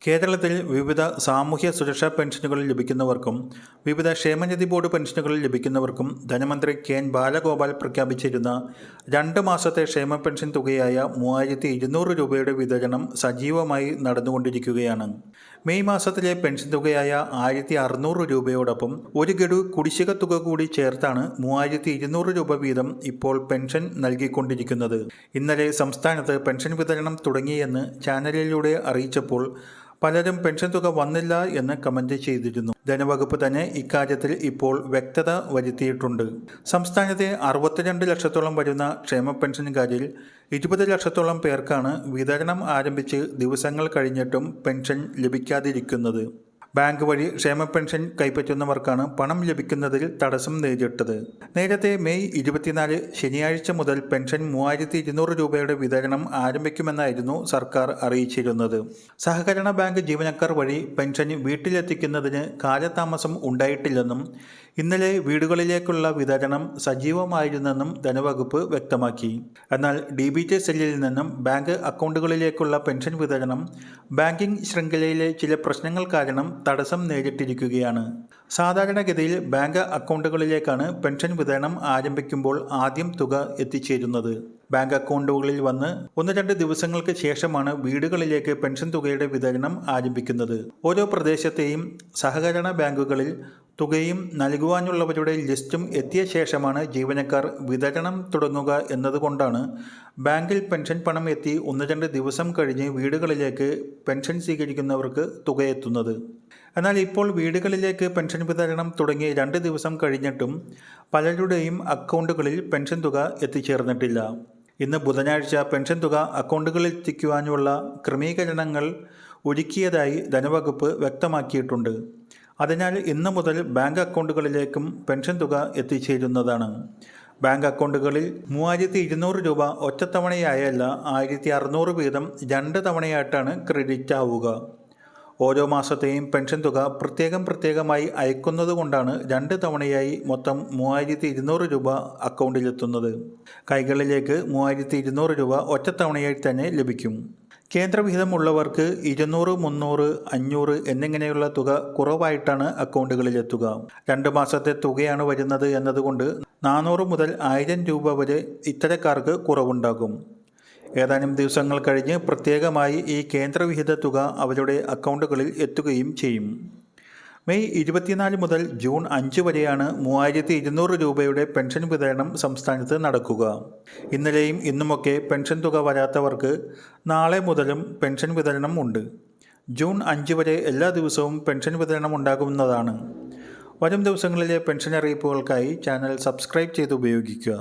കേരളത്തിൽ വിവിധ സാമൂഹ്യ സുരക്ഷാ പെൻഷനുകൾ ലഭിക്കുന്നവർക്കും വിവിധ ക്ഷേമനിധി ബോർഡ് പെൻഷനുകൾ ലഭിക്കുന്നവർക്കും ധനമന്ത്രി കെ.എൻ. ബാലഗോപാൽ പ്രഖ്യാപിച്ചിരുന്ന 2 മാസത്തെ ക്ഷേമ പെൻഷൻ തുകയായ 3200 രൂപയുടെ വിതരണം സജീവമായി നടന്നുകൊണ്ടിരിക്കുകയാണ്. മെയ് മാസത്തിലെ പെൻഷൻ തുകയായ 1600 രൂപയോടൊപ്പം ഒരു ഗഡു കുടിശ്ശിക തുക കൂടി ചേർത്താണ് 3200 രൂപ വീതം ഇപ്പോൾ പെൻഷൻ നൽകിക്കൊണ്ടിരിക്കുന്നത്. ഇന്നലെ സംസ്ഥാനത്ത് പെൻഷൻ വിതരണം തുടങ്ങിയെന്ന് ചാനലിലൂടെ അറിയിച്ചപ്പോൾ പലരും പെൻഷൻ തുക വന്നില്ല എന്ന് കമന്റ് ചെയ്തിരുന്നു. ധനവകുപ്പ് തന്നെ ഇക്കാര്യത്തിൽ ഇപ്പോൾ വ്യക്തത വരുത്തിയിട്ടുണ്ട്. സംസ്ഥാനത്തെ 62 ലക്ഷത്തോളം വരുന്ന ക്ഷേമ പെൻഷൻകാരിൽ 20 ലക്ഷത്തോളം പേർക്കാണ് വിതരണം ആരംഭിച്ച് ദിവസങ്ങൾ കഴിഞ്ഞിട്ടും പെൻഷൻ ലഭിക്കാതിരിക്കുന്നത്. ബാങ്ക് വഴി ക്ഷേമ പെൻഷൻ കൈപ്പറ്റുന്നവർക്കാണ് പണം ലഭിക്കുന്നതിൽ തടസ്സം നേരിട്ടത്. നേരത്തെ മെയ് 24 ശനിയാഴ്ച മുതൽ പെൻഷൻ 3200 രൂപയുടെ വിതരണം ആരംഭിക്കുമെന്നായിരുന്നു സർക്കാർ അറിയിച്ചിരുന്നത്. സഹകരണ ബാങ്ക് ജീവനക്കാർ വഴി പെൻഷൻ വീട്ടിലെത്തിക്കുന്നതിന് കാലതാമസം ഉണ്ടായിട്ടില്ലെന്നും ഇന്നലെ വീടുകളിലേക്കുള്ള വിതരണം സജീവമായിരുന്നെന്നും ധനവകുപ്പ് വ്യക്തമാക്കി. എന്നാൽ DBT സെല്ലിൽ നിന്നും ബാങ്ക് അക്കൗണ്ടുകളിലേക്കുള്ള പെൻഷൻ വിതരണം ബാങ്കിംഗ് ശൃംഖലയിലെ ചില പ്രശ്നങ്ങൾ കാരണം തടസ്സം നേരിട്ടിരിക്കുകയാണ്. സാധാരണഗതിയിൽ ബാങ്ക് അക്കൗണ്ടുകളിലേക്കാണ് പെൻഷൻ വിതരണം ആരംഭിക്കുമ്പോൾ ആദ്യം തുക എത്തിച്ചേരുന്നത്. ബാങ്ക് അക്കൗണ്ടുകളിൽ വന്ന് 1-2 ദിവസങ്ങൾക്ക് ശേഷമാണ് വീടുകളിലേക്ക് പെൻഷൻ തുകയുടെ വിതരണം ആരംഭിക്കുന്നത്. ഓരോ പ്രദേശത്തെയും സഹകരണ ബാങ്കുകളിൽ തുകയും നൽകുവാനുള്ളവരുടെ ലിസ്റ്റും എത്തിയ ശേഷമാണ് ജീവനക്കാർ വിതരണം തുടങ്ങുക എന്നതുകൊണ്ടാണ് ബാങ്കിൽ പെൻഷൻ പണം എത്തി 1-2 ദിവസം കഴിഞ്ഞ് വീടുകളിലേക്ക് പെൻഷൻ സ്വീകരിക്കുന്നവർക്ക് തുക എത്തുന്നത്. എന്നാൽ ഇപ്പോൾ വീടുകളിലേക്ക് പെൻഷൻ വിതരണം തുടങ്ങി 2 ദിവസം കഴിഞ്ഞിട്ടും പലരുടെയും അക്കൗണ്ടുകളിൽ പെൻഷൻ തുക എത്തിച്ചേർന്നിട്ടില്ല. ഇന്ന് ബുധനാഴ്ച പെൻഷൻ തുക അക്കൗണ്ടുകളിൽ എത്തിക്കുവാനുള്ള ക്രമീകരണങ്ങൾ ഒരുക്കിയതായി ധനവകുപ്പ് വ്യക്തമാക്കിയിട്ടുണ്ട്. അതിനാൽ ഇന്നു മുതൽ ബാങ്ക് അക്കൗണ്ടുകളിലേക്കും പെൻഷൻ തുക എത്തിച്ചേരുന്നതാണ്. ബാങ്ക് അക്കൗണ്ടുകളിൽ 3200 രൂപ ഒറ്റത്തവണയായല്ല 1600 വീതം 2 തവണയായിട്ടാണ് ക്രെഡിറ്റ് ആവുക. ഓരോ മാസത്തെയും പെൻഷൻ തുക പ്രത്യേകമായി അയക്കുന്നതുകൊണ്ടാണ് 2 തവണയായി മൊത്തം 3200 രൂപ അക്കൗണ്ടിലെത്തുന്നത്. കൈകളിലേക്ക് 3200 രൂപ ഒറ്റത്തവണയായി തന്നെ ലഭിക്കും. കേന്ദ്രവിഹിതമുള്ളവർക്ക് 200, 300, 500 എന്നിങ്ങനെയുള്ള തുക കുറവായിട്ടാണ് അക്കൗണ്ടുകളിലെത്തുക. 2 മാസത്തെ തുകയാണ് വരുന്നത് എന്നതുകൊണ്ട് 400 മുതൽ 1000 രൂപ വരെ ഇത്തരക്കാർക്ക് കുറവുണ്ടാകും. ഏതാനും ദിവസങ്ങൾ കഴിഞ്ഞ് പ്രത്യേകമായി ഈ കേന്ദ്രവിഹിത തുക അവരുടെ അക്കൗണ്ടുകളിൽ എത്തുകയും ചെയ്യും. മെയ് 24 മുതൽ ജൂൺ 5 വരെയാണ് 3200 രൂപയുടെ പെൻഷൻ വിതരണം സംസ്ഥാനത്ത് നടക്കുക. ഇന്നലെയും ഇന്നുമൊക്കെ പെൻഷൻ തുക വരാത്തവർക്ക് നാളെ മുതലും പെൻഷൻ വിതരണം ഉണ്ട്. ജൂൺ 5 വരെ എല്ലാ ദിവസവും പെൻഷൻ വിതരണം ഉണ്ടാകുന്നതാണ്. വരും ദിവസങ്ങളിലെ പെൻഷൻ അറിയിപ്പുകൾക്കായി ചാനൽ സബ്സ്ക്രൈബ് ചെയ്ത് ഉപയോഗിക്കുക.